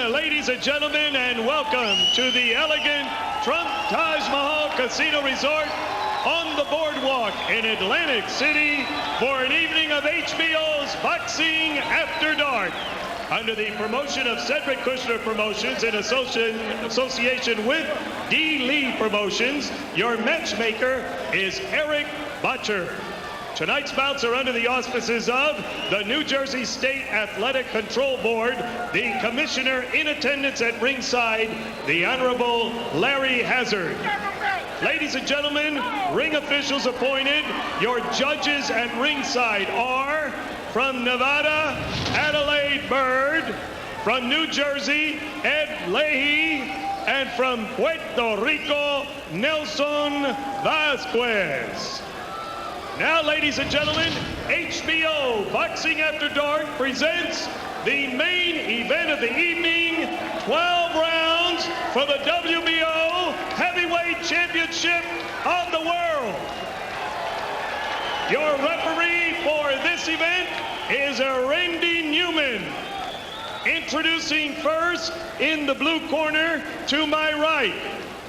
ladies and gentlemen, and welcome to the elegant Trump Taj Mahal Casino Resort on the boardwalk in Atlantic City for an evening of HBO's Boxing After Dark. Under the promotion of Cedric Kushner Promotions in association with D. Lee Promotions, your matchmaker is Eric Butcher. Tonight's bouts are under the auspices of the New Jersey State Athletic Control Board, the commissioner in attendance at ringside, the Honorable Larry Hazard. Ladies and gentlemen, ring officials appointed. Your judges at ringside are from Nevada, Adelaide Bird, from New Jersey, Ed Leahy, and from Puerto Rico, Nelson Vasquez. Now, ladies and gentlemen, HBO Boxing After Dark presents the main event of the evening, 12 rounds for the WBO Heavyweight Championship of the world. Your referee for this event is Randy Newman. Introducing first in the blue corner to my right,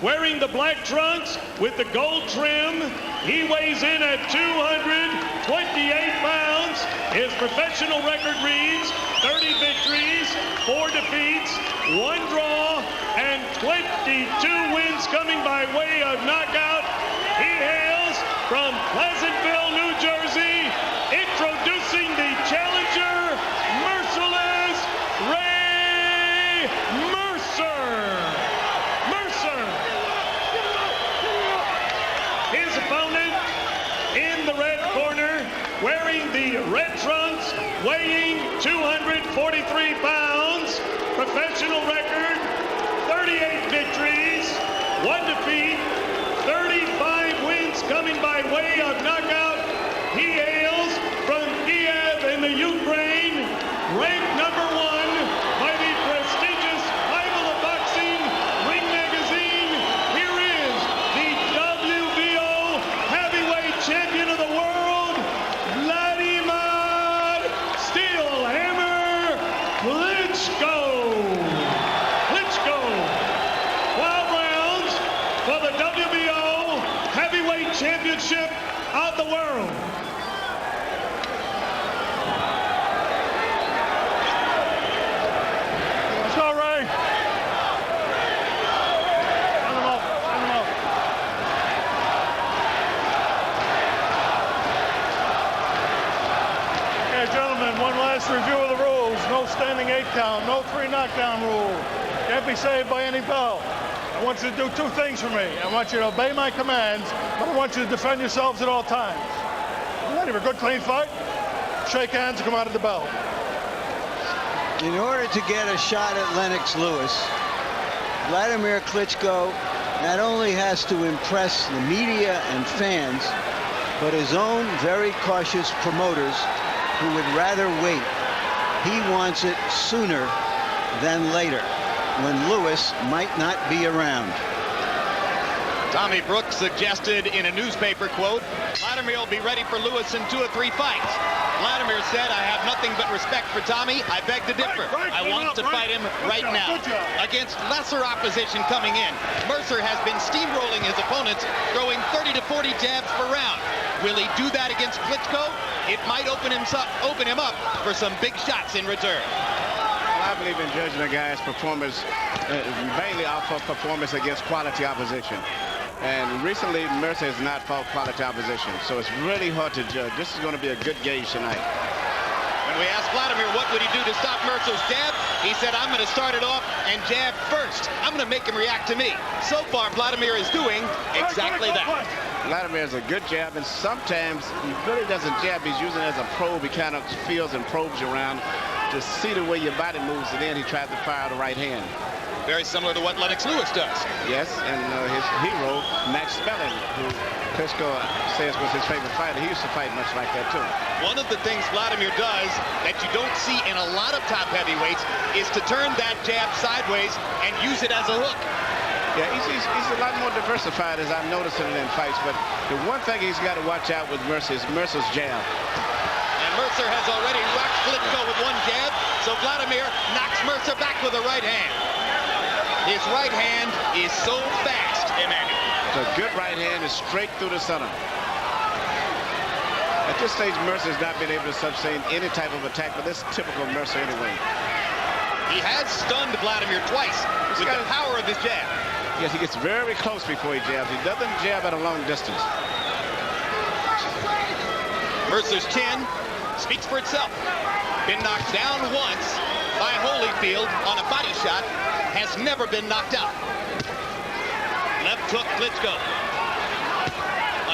wearing the black trunks with the gold trim, he weighs in at 228 pounds. His professional record reads 30 victories, 4 defeats, 1 draw, and 22 wins coming by way of knockout. He hails from Pleasantville, New Jersey, introducing the challenger, Merciless Ray Mercer. His opponent in the red corner, wearing the red trunks, weighing 243 pounds, professional record, 38 victories, 1 defeat, 35 wins coming by way of knockout. He hails from Kiev in the Ukraine, ranked number 1 by the prestigious Bible of Boxing Ring Magazine. Here is the WBO Heavyweight Champion of the world, Vladimir Steelhammer Klitschko. Klitschko, 12 rounds for the WBO Heavyweight Championship of the world. Let's go, Ray. Send him up. Send him up. Okay, gentlemen, one last review of the rules. No standing 8 count, no 3 knockdown rule. Can't be saved by any bell. I want you to do 2 things for me. I want you to obey my commands, but I want you to defend yourselves at all times. You ready for a good, clean fight? Shake hands and come out of the bell. In order to get a shot at Lennox Lewis, Vladimir Klitschko not only has to impress the media and fans, but his own very cautious promoters who would rather wait. He wants it sooner than later, when Lewis might not be around. Tommy Brooks suggested in a newspaper quote, Vladimir will be ready for Lewis in 2 or 3 fights. Vladimir said, I have nothing but respect for Tommy. I beg to differ. I want to fight him right now. Against lesser opposition coming in, Mercer has been steamrolling his opponents, throwing 30 to 40 jabs per round. Will he do that against Klitschko? It might open him up for some big shots in return. I believe in judging a guy's performance mainly off of performance against quality opposition. And recently, Mercer has not fought quality opposition, so it's really hard to judge. This is going to be a good gauge tonight. When we asked Vladimir what would he do to stop Mercer's jab, he said, I'm going to start it off and jab first. I'm going to make him react to me. So far, Vladimir is doing exactly that. Vladimir is a good jab, and sometimes he really doesn't jab. He's using it as a probe. He kind of feels and probes you around to see the way your body moves, and then he tries to fire the right hand. Very similar to what Lennox Lewis does. Yes, and his hero, Max Spelling, who Klitschko says was his favorite fighter. He used to fight much like that, too. One of the things Vladimir does that you don't see in a lot of top heavyweights is to turn that jab sideways and use it as a hook. Yeah, he's a lot more diversified, as I'm noticing in fights, but the one thing he's got to watch out with Mercer is Mercer's jab. And Mercer has already rocked Klitschko with 1 jab. So Vladimir knocks Mercer back with a right hand. His right hand is so fast, Emmanuel. It's a good right hand is straight through the center. At this stage, Mercer has not been able to sustain any type of attack, but this is typical Mercer anyway. He has stunned Vladimir twice with the power of his jab. Yes, he gets very close before he jabs. He doesn't jab at a long distance. Mercer's chin speaks for itself. Been knocked down once by Holyfield on a body shot. Has never been knocked out. Left hook, Klitschko.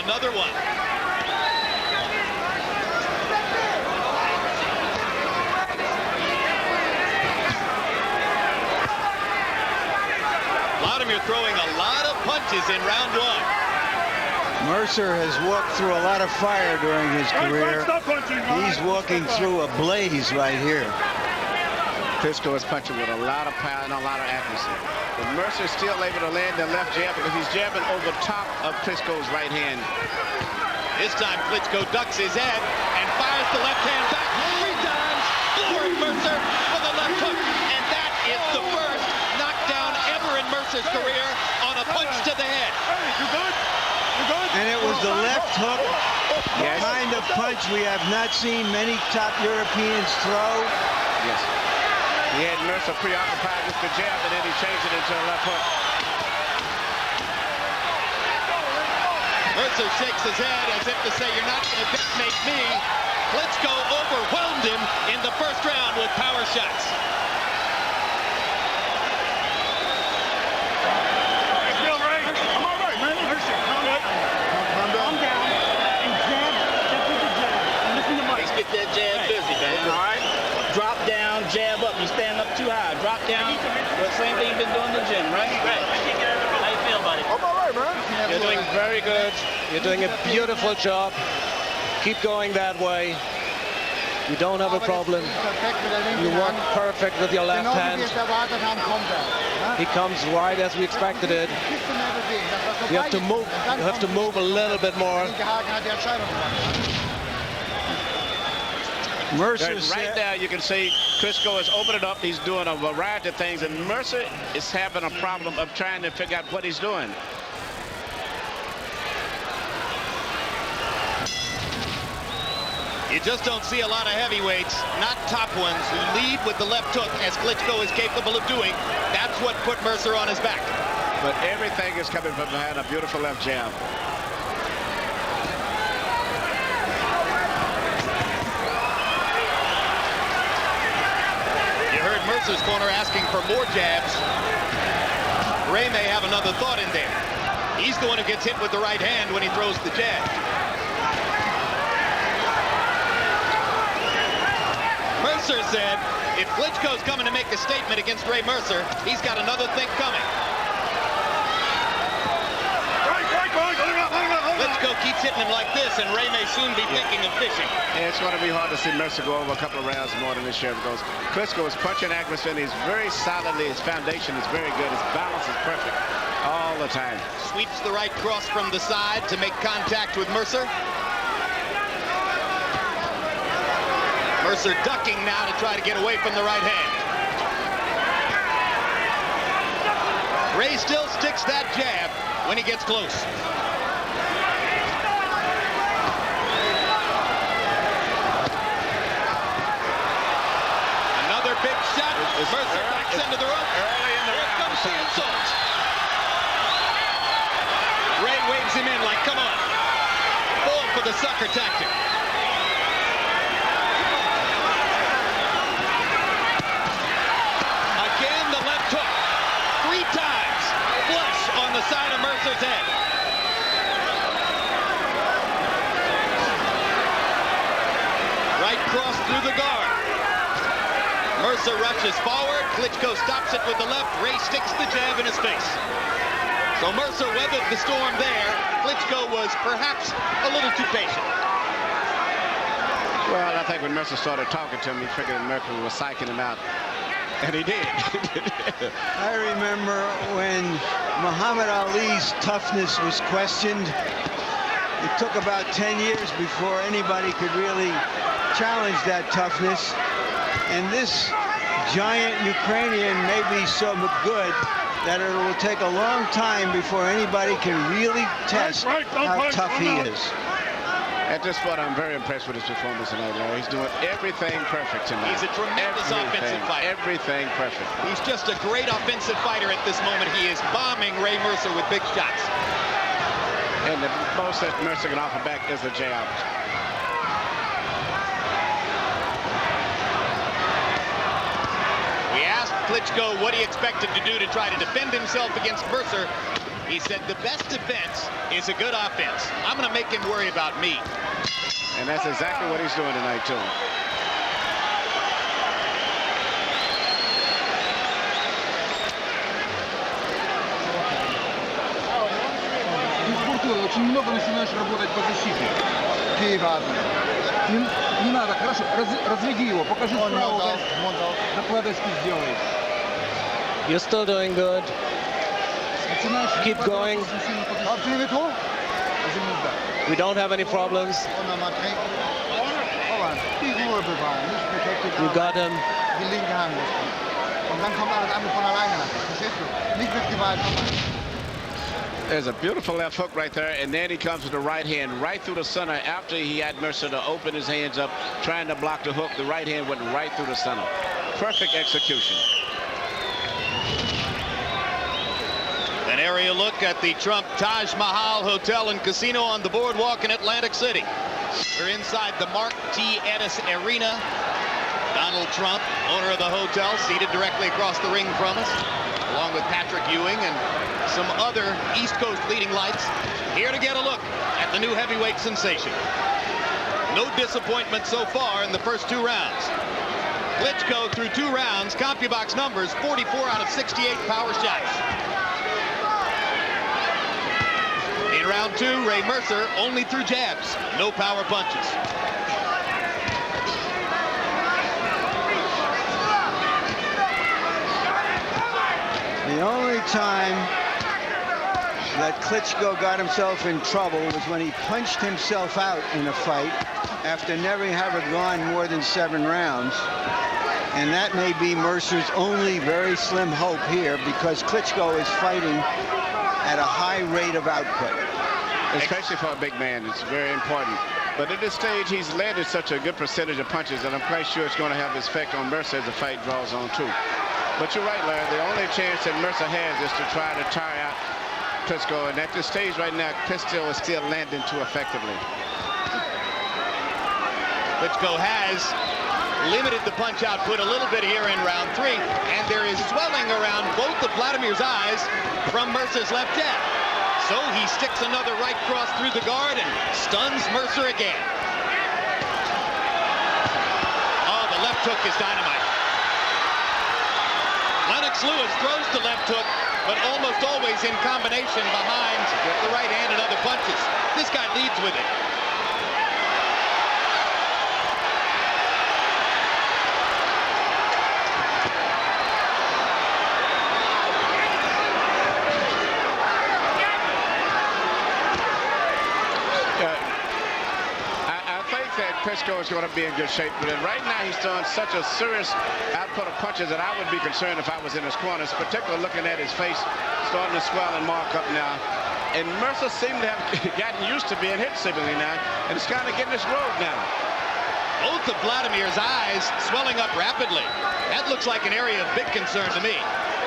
Another one. Vladimir throwing a lot of punches in round one. Mercer has walked through a lot of fire during his career. He's walking through a blaze right here. Klitschko is punching with a lot of power and a lot of accuracy. But Mercer is still able to land the left jab because he's jabbing over top of Klitschko's right hand. This time Klitschko ducks his head and fires the left hand back 3 times, flooring Mercer with a left hook. And that is the first knockdown ever in Mercer's career on a punch to the head. And it was the left hook kind of punch we have not seen many top Europeans throw. Yes. He had Mercer preoccupied with the jab, and then he changed it into a left hook. Mercer shakes his head as if to say, you're not going to detonate me. Klitschko overwhelmed him in the first round with power shots. Get that jab busy, man. All right. Drop down, jab up. You stand up too high. Drop down. The same thing you've been doing in the gym, right? Right. How you feel, buddy? I'm all right, man. You're doing very good. You're doing a beautiful job. Keep going that way. You don't have a problem. You work perfect with your left hand. He comes right as we expected it. You have to move. You have to move a little bit more. Mercer Right now, you can see Klitschko is opening up. He's doing a variety of things, and Mercer is having a problem of trying to figure out what he's doing. You just don't see a lot of heavyweights, not top ones, who lead with the left hook as Klitschko is capable of doing. That's what put Mercer on his back. But everything is coming from behind a beautiful left jab. Mercer's corner asking for more jabs. Ray may have another thought in there. He's the one who gets hit with the right hand when he throws the jab. Mercer said if Klitschko's coming to make a statement against Ray Mercer, he's got another thing coming. Klitschko keeps hitting him like this, and Ray may soon be thinking of fishing. Yeah, it's going to be hard to see Mercer go over a couple of rounds more than this year because Klitschko is punching accuracy, and he's very solidly. His foundation is very good. His balance is perfect all the time. Sweeps the right cross from the side to make contact with Mercer. Mercer ducking now to try to get away from the right hand. Ray still sticks that jab when he gets close. Another big shot. Mercer backs into the rope. Early in the Here round. comes the assault. Ray waves him in like, come on. Fall for the sucker tactic. Again, the left hook. 3 times. Flush on the side of Mercer's head. Right cross through the guard. Mercer rushes forward. Klitschko stops it with the left. Ray sticks the jab in his face. So Mercer weathered the storm there. Klitschko was perhaps a little too patient. Well, I think when Mercer started talking to him, he figured Mercer was psyching him out. And he did. I remember when Muhammad Ali's toughness was questioned. It took about 10 years before anybody could really challenge that toughness. And this giant Ukrainian may be so good that it will take a long time before anybody can really test how tough he is. At this point, I'm very impressed with his performance tonight, Larry. He's doing everything perfect tonight. He's a tremendous offensive fighter. Everything perfect. He's just a great offensive fighter at this moment. He is bombing Ray Mercer with big shots. And the most that Mercer can offer back is a jab. We asked Klitschko what he expected to do to try to defend himself against Mercer. He said the best defense is a good offense. I'm going to make him worry about me. And that's exactly what he's doing tonight, too. Очень много начинаешь работать по защите. Не надо, хорошо, разведи его, покажи справа, накладочки сделай. You're still doing good. Keep going. We don't have any problems. You got him. There's a beautiful left hook right there, and then he comes with the right hand right through the center after he had Mercer to open his hands up, trying to block the hook. The right hand went right through the center. Perfect execution. An aerial look at the Trump Taj Mahal Hotel and Casino on the boardwalk in Atlantic City. We're inside the Mark T. Edis Arena. Donald Trump, owner of the hotel, seated directly across the ring from us, along with Patrick Ewing and some other East Coast leading lights, here to get a look at the new heavyweight sensation. No disappointment so far in the first 2 rounds. Klitschko through 2 rounds, CompuBox numbers, 44 out of 68 power shots. In round 2, Ray Mercer only threw jabs, no power punches. The only time that Klitschko got himself in trouble was when he punched himself out in a fight after never having gone more than 7 rounds. And that may be Mercer's only very slim hope here, because Klitschko is fighting at a high rate of output. Especially for a big man, it's very important. But at this stage, he's landed such a good percentage of punches, and I'm quite sure it's going to have its effect on Mercer as the fight draws on, too. But you're right, Larry. The only chance that Mercer has is to try to tire out Klitschko. And at this stage right now, Klitschko is still landing too effectively. Klitschko has limited the punch output a little bit here in round 3. And there is swelling around both of Vladimir's eyes from Mercer's left jab. So he sticks another right cross through the guard and stuns Mercer again. Oh, the left hook is dynamite. Lewis throws the left hook, but almost always in combination behind the right hand and other punches. This guy leads with it. Klitschko is going to be in good shape, but right now he's throwing such a serious output of punches that I would be concerned if I was in his corners, particularly looking at his face starting to swell and mark up now. And Mercer seemed to have gotten used to being hit seemingly now, and it's kind of getting his road now. Both of Vladimir's eyes swelling up rapidly. That looks like an area of big concern to me.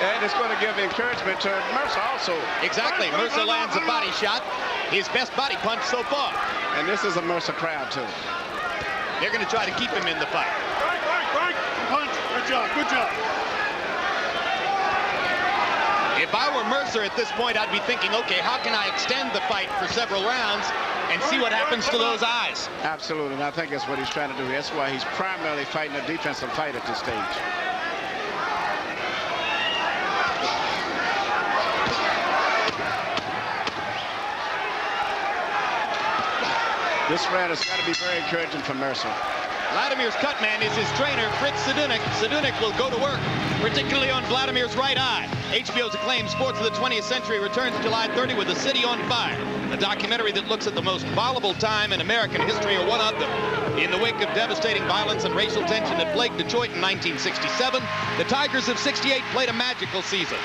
And it's going to give encouragement to Mercer also. Exactly. Mercer lands a body shot, his best body punch so far. And this is a Mercer crowd, too. They're going to try to keep him in the fight. Right. Punch. Good job. If I were Mercer at this point, I'd be thinking, okay, how can I extend the fight for several rounds and see what happens to those eyes? Absolutely, and I think that's what he's trying to do. That's why he's primarily fighting a defensive fight at this stage. This round has got to be very encouraging for Mercer. Vladimir's cut man is his trainer, Fritz Sedunik. Sedunik will go to work, particularly on Vladimir's right eye. HBO's acclaimed Sports of the 20th Century returns July 30 with A City on Fire, a documentary that looks at the most volatile time in American history, or one of them. In the wake of devastating violence and racial tension that plagued Detroit in 1967, the Tigers of '68 played a magical season.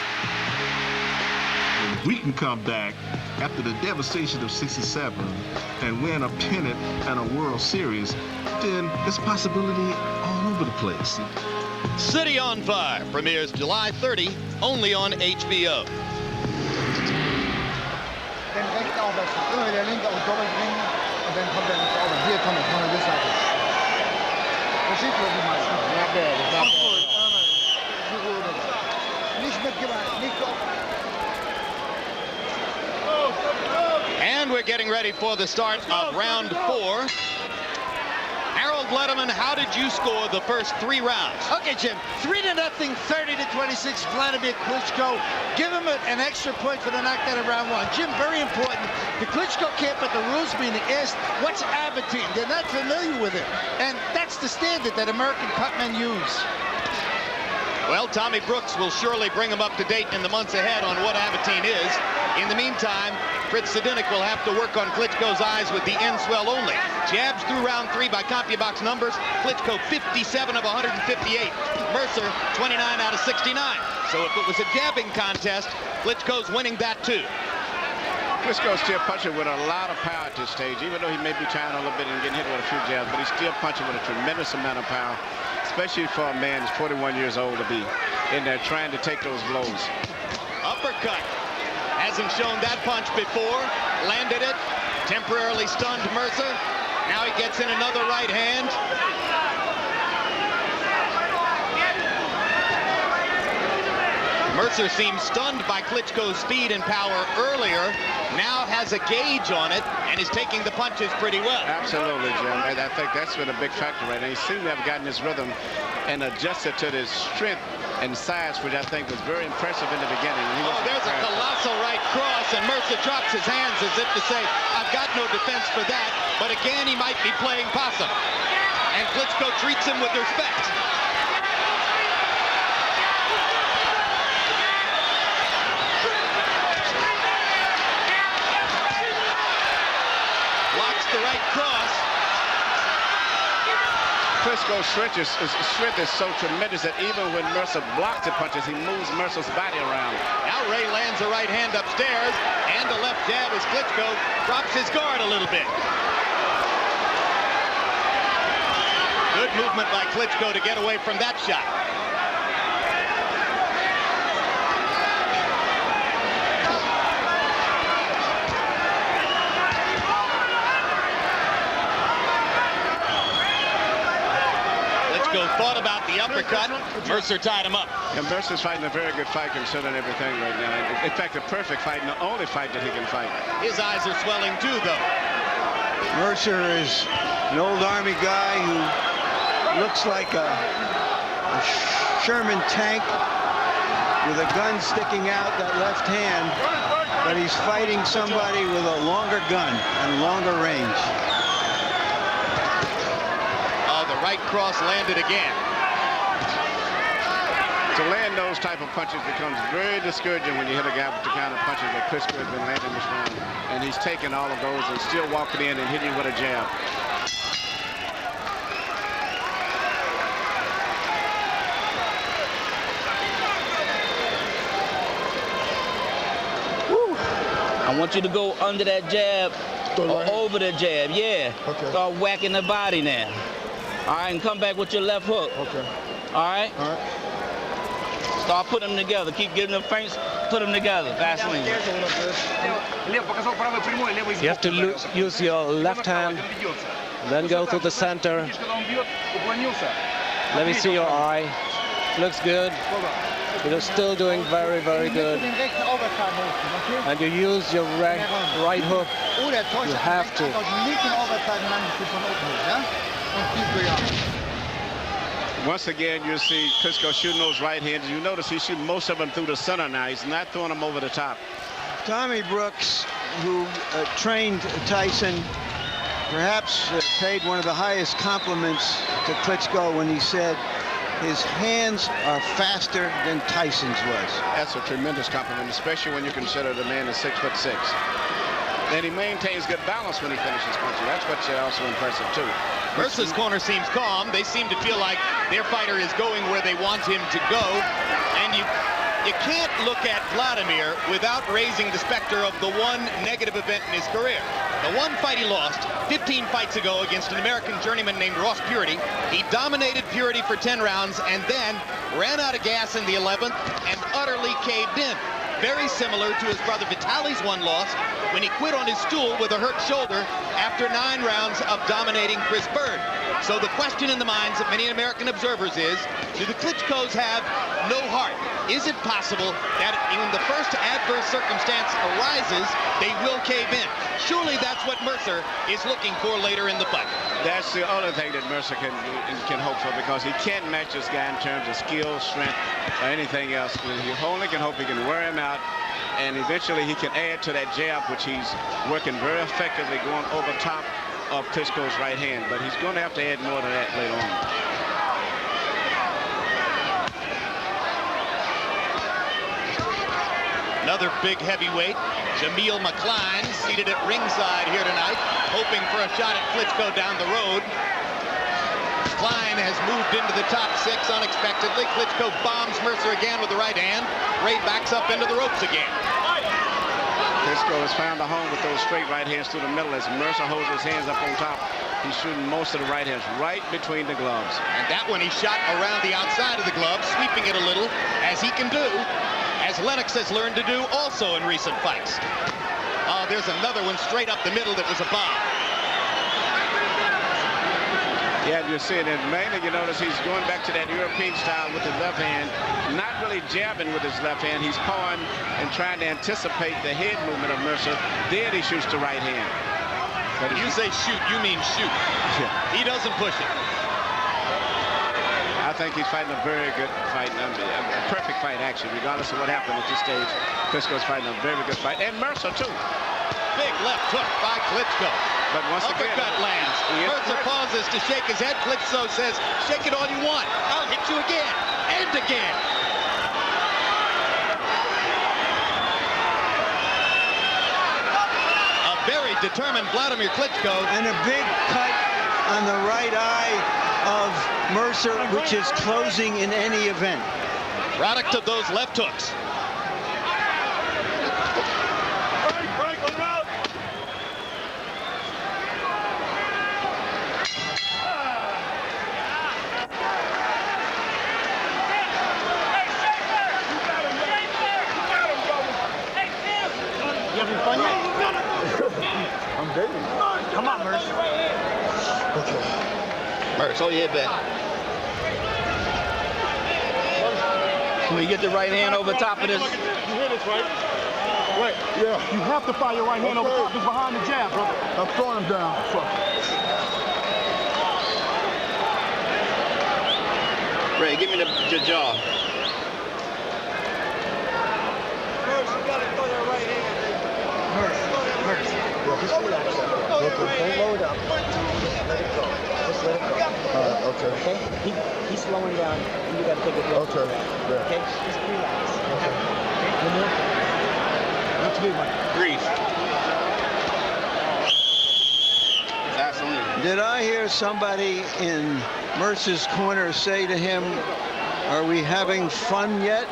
We can come back after the devastation of '67 and win a pennant and a World Series, then there's possibility all over the place. City on Fire premieres July 30, only on HBO. Den rechte Aufwärtsschuss, immer wieder linke und doppelt bringen und dann kommt er nicht sauber. Hier kommt er von der Seite. Versteht ihr, was ich meine? Ja, der. Nicht mitgemacht, nicht auf. And we're getting ready for the start of round 4. Harold Letterman, how did you score the first 3 rounds? Okay, Jim, 3-0, 30-26, Vladimir Klitschko. Give him an extra point for the knockdown in round 1. Jim, very important. The Klitschko camp at the rules meeting asked, what's Abatine? They're not familiar with it. And that's the standard that American cutmen use. Well, Tommy Brooks will surely bring him up to date in the months ahead on what Abatine is. In the meantime, Fritz Sedunik will have to work on Klitschko's eyes with the end swell only. Jabs through round 3 by CompuBox numbers. Klitschko 57 of 158. Mercer 29 out of 69. So if it was a jabbing contest, Klitschko's winning that too. Klitschko's still punching with a lot of power at this stage, even though he may be trying a little bit and getting hit with a few jabs, but he's still punching with a tremendous amount of power, especially for a man who's 41 years old to be in there trying to take those blows. Uppercut. Hasn't shown that punch before. Landed it. Temporarily stunned Mercer. Now he gets in another right hand. Mercer seemed stunned by Klitschko's speed and power earlier. Now has a gauge on it and is taking the punches pretty well. Absolutely, Jim. And I think that's been a big factor right now. He seemed to have gotten his rhythm and adjusted to his strength and size, which I think was very impressive in the beginning. There's a colossal right cross, and Mercer drops his hands as if to say, I've got no defense for that. But again, he might be playing possum. And Klitschko treats him with respect. Blocks the right cross. Klitschko's strength is so tremendous that even when Mercer blocks the punches, he moves Mercer's body around. Now Ray lands a right hand upstairs and a left jab as Klitschko drops his guard a little bit. Good movement by Klitschko to get away from that shot. Thought about the uppercut. Mercer tied him up. And Mercer's fighting a very good fight considering everything right now. In fact, a perfect fight, and the only fight that he can fight. His eyes are swelling too, though. Mercer is an old Army guy who looks like a Sherman tank with a gun sticking out that left hand, but he's fighting somebody with a longer gun and longer range. Right cross landed again. To land those type of punches becomes very discouraging when you hit a guy with the kind of punches that Klitschko has been landing this round. And he's taking all of those and still walking in and hitting with a jab. Woo. I want you to go under that jab or over the jab. Yeah. Okay. Start whacking the body now. All right, and come back with your left hook. Okay. All right? All right. Start putting them together. Keep getting them feints, put them together. Vaseline. You have to use your left hand, then go to the center. Let me see your eye. Looks good. You're still doing very, very good. And you use your right hook. You have to. Once again, you see Klitschko shooting those right hands. You notice he's shooting most of them through the center now. He's not throwing them over the top. Tommy Brooks, who trained Tyson, perhaps paid one of the highest compliments to Klitschko when he said his hands are faster than Tyson's was. That's a tremendous compliment, especially when you consider the man is 6'6". And he maintains good balance when he finishes punching. That's what's also impressive, too. Mercer's corner seems calm. They seem to feel like their fighter is going where they want him to go. And you can't look at Vladimir without raising the specter of the one negative event in his career. The one fight he lost 15 fights ago against an American journeyman named Ross Purity. He dominated Purity for 10 rounds and then ran out of gas in the 11th and utterly caved in. Very similar to his brother Vitali's one loss when he quit on his stool with a hurt shoulder after 9 rounds of dominating Chris Bird. So the question in the minds of many American observers is, do the Klitschkos have no heart? Is it possible that when the first adverse circumstance arises, they will cave in? Surely that's what Mercer is looking for later in the fight. That's the other thing that Mercer can hope for, because he can't match this guy in terms of skill, strength, or anything else. He only can hope he can wear him out, and eventually he can add to that jab, which he's working very effectively going over top of Klitschko's right hand. But he's going to have to add more to that later on. Another big heavyweight, Jameel McCline, seated at ringside here tonight, hoping for a shot at Klitschko down the road. Klein has moved into the top 6 unexpectedly. Klitschko bombs Mercer again with the right hand. Ray backs up into the ropes again. Klitschko has found a home with those straight right hands through the middle as Mercer holds his hands up on top. He's shooting most of the right hands right between the gloves. And that one he shot around the outside of the glove, sweeping it a little, as he can do, as Lennox has learned to do also in recent fights. Oh, there's another one straight up the middle that was a bomb. Yeah, you're seeing it. Mainly, you notice he's going back to that European style with his left hand, not really jabbing with his left hand. He's pawing and trying to anticipate the head movement of Mercer. Then he shoots the right hand. But if you say shoot, you mean shoot. Yeah. He doesn't push it. I think he's fighting a very good fight, a perfect fight, actually, regardless of what happened at this stage. Klitschko's fighting a very good fight, and Mercer, too. Big left hook by Klitschko. But once again, uppercut lands. Mercer pauses to shake his head. Klitschko says, shake it all you want. I'll hit you again and again. A very determined Vladimir Klitschko. And a big cut on the right eye of Mercer, which is closing in any event. Product of those left hooks. I'm baby. Come on, Mercer. Okay. Mercer, hold your head back. Can we get the right hand over top of this? You hear this, right? Wait. Yeah. You have to fire your right hand over top. It's behind the jab, brother. I'm throwing him down. Fuck. Ray, give me the jaw. Mercer, you gotta throw your right hand. Mercer. Just relax. Don't load up. Let it go. Just let it go. Okay. He's slowing down. And you gotta take it real slow. Yeah. Okay? Just relax. Okay. What you do, Mike? Breathe. That's on you. Did I hear somebody in Mercer's corner say to him, are we having fun yet?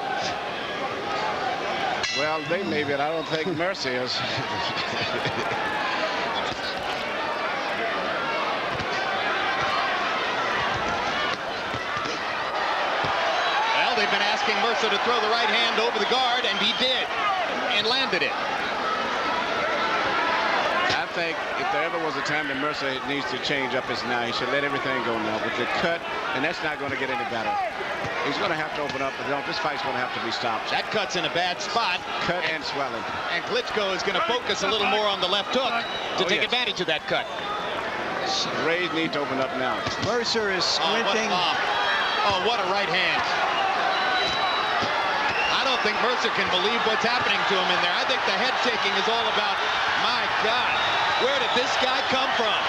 Well, they may be, but I don't think Mercer is. Well, they've been asking Mercer to throw the right hand over the guard, and he did, and landed it. I think if there ever was a time that Mercer needs to change up, it's now. He should let everything go now with the cut, and that's not going to get any better. He's going to have to open up. This fight's going to have to be stopped. That cut's in a bad spot. Cut and swelling. And Klitschko is going to focus a little more on the left hook to take advantage of that cut. Rays need to open up now. Mercer is squinting. Oh, what a right hand. I don't think Mercer can believe what's happening to him in there. I think the head shaking is all about, my God, where did this guy come from?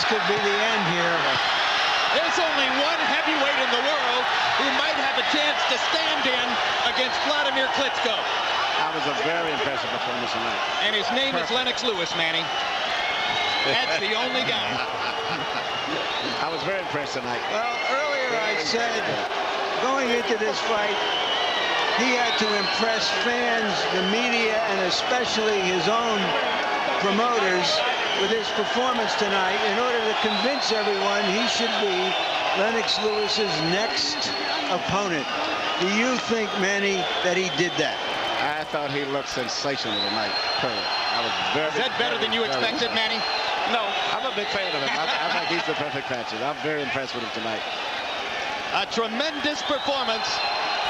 this could be the end here. There's only one heavyweight in the world who might have a chance to stand in against Vladimir Klitschko. That was a very impressive performance tonight. And his name is Lennox Lewis, Manny. That's the only guy. I was very impressed tonight. Well, earlier I said, going into this fight, he had to impress fans, the media, and especially his own promoters with his performance tonight in order to convince everyone he should be Lennox Lewis's next opponent. Do you think, Manny, that he did that? I thought he looked sensational tonight. I was very, Is that better than you expected, Manny? No, I'm a big fan of him. I think he's the perfect matchup. I'm very impressed with him tonight. A tremendous performance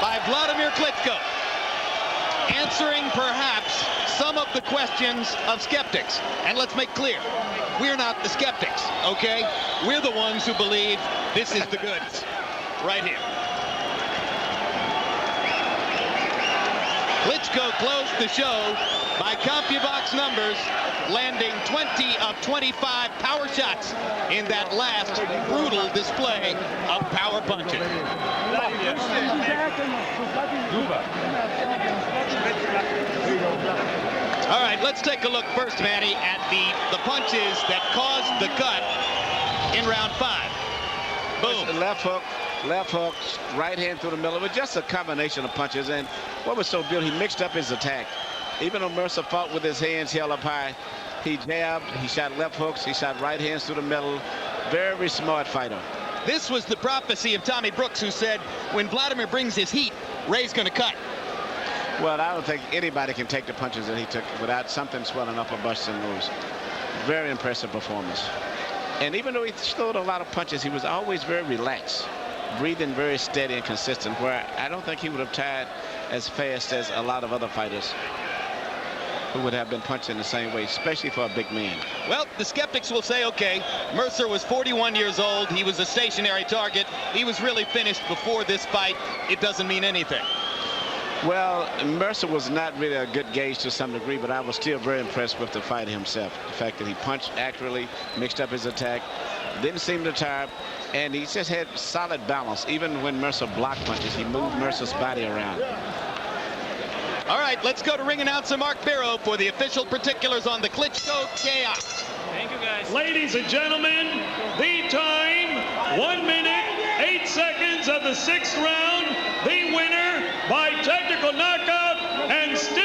by Vladimir Klitschko, answering perhaps some of the questions of skeptics. And let's make clear, we're not the skeptics, okay? We're the ones who believe this is the goods right here. Klitschko closed the show by CompuBox numbers, landing 20 of 25 power shots in that last brutal display of power punches. All right, let's take a look first, Manny, at the punches that caused the cut in round 5. Boom. Left hook, right hand through the middle. It was just a combination of punches, and what was so beautiful, he mixed up his attack. Even though Mercer fought with his hands held up high, he jabbed, he shot left hooks, he shot right hands through the middle. Very smart fighter. This was the prophecy of Tommy Brooks, who said, when Vladimir brings his heat, Ray's going to cut. Well, I don't think anybody can take the punches that he took without something swelling up or busting loose. Very impressive performance. And even though he threw a lot of punches, he was always very relaxed, breathing very steady and consistent, where I don't think he would have tired as fast as a lot of other fighters who would have been punching the same way, especially for a big man. Well, the skeptics will say, okay, Mercer was 41 years old. He was a stationary target. He was really finished before this fight. It doesn't mean anything. Well, Mercer was not really a good gauge to some degree, but I was still very impressed with the fighter himself. The fact that he punched accurately, mixed up his attack, didn't seem to tire, and he just had solid balance. Even when Mercer blocked punches, he moved Mercer's body around. All right, let's go to ring announcer Mark Barrow for the official particulars on the Klitschko chaos. Thank you, guys. Ladies and gentlemen, the time, 1 minute, 8 seconds of the 6th round. The winner by technical knockout.